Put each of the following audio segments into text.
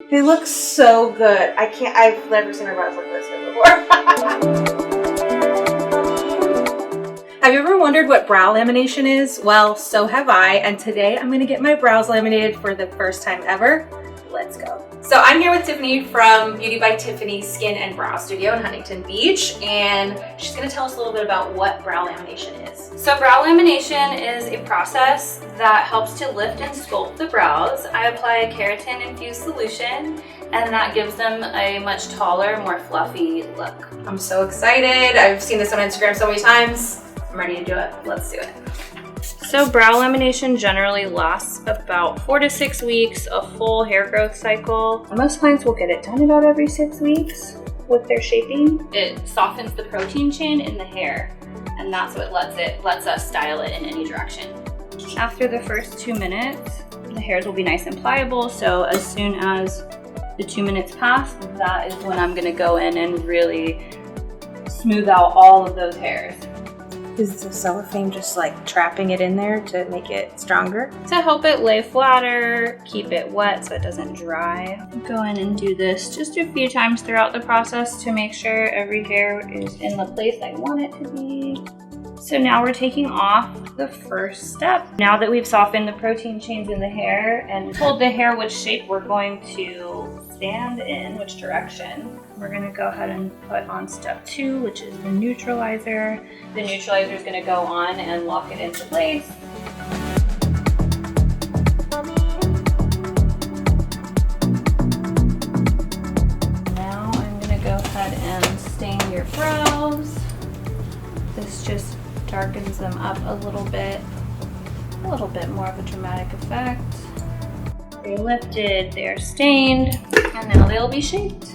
They look so good. I've never seen her brows look this good before. Have you ever wondered what brow lamination is? Well, so have I, and today I'm gonna get my brows laminated for the first time ever. Let's go. So I'm here with Tiffany from Beauty by Tiffany Skin and Brow Studio in Huntington Beach, and she's gonna tell us a little bit about what brow lamination is. So brow lamination is a process that helps to lift and sculpt the brows. I apply a keratin infused solution, and that gives them a much taller, more fluffy look. I'm so excited. I've seen this on Instagram so many times. I'm ready to do it. Let's do it. So brow lamination generally lasts about 4 to 6 weeks, a full hair growth cycle. Most clients will get it done about every 6 weeks with their shaping. It softens the protein chain in the hair, and that's what lets us style it in any direction. After the first 2 minutes, the hairs will be nice and pliable, so as soon as the 2 minutes pass, that is when I'm gonna go in and really smooth out all of those hairs. Is the cellophane just like trapping it in there to make it stronger? To help it lay flatter, keep it wet so it doesn't dry. Go in and do this just a few times throughout the process to make sure every hair is in the place I want it to be. So now we're taking off the first step. Now that we've softened the protein chains in the hair and told the hair which shape we're going to stand in, which direction, we're gonna go ahead and put on step 2, which is the neutralizer. The neutralizer is gonna go on and lock it into place. Now I'm gonna go ahead and stain your brows. This just darkens them up a little bit more of a dramatic effect. They're lifted, they're stained, and now they'll be shaped.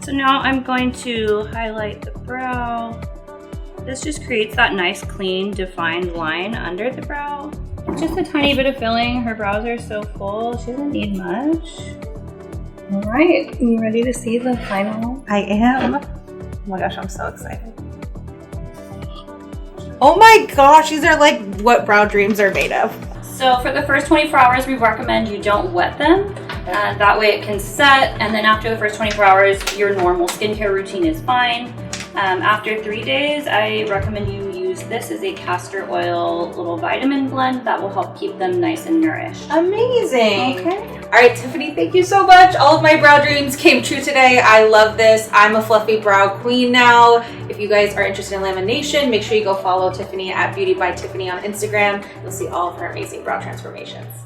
So now I'm going to highlight the brow. This just creates that nice, clean, defined line under the brow. Just a tiny bit of filling. Her brows are so full, she doesn't need much. All right, you ready to see the final? I am. Oh my gosh, I'm so excited. Oh my gosh, these are like what brow dreams are made of. So for the first 24 hours, we recommend you don't wet them. That way it can set, and then after the first 24 hours, your normal skincare routine is fine. After 3 days, I recommend you use this as a castor oil little vitamin blend that will help keep them nice and nourished. Amazing. Okay. All right, Tiffany, thank you so much. All of my brow dreams came true today. I love this. I'm a fluffy brow queen now. If you guys are interested in lamination, make sure you go follow Tiffany at Beauty by Tiffany on Instagram. You'll see all of her amazing brow transformations.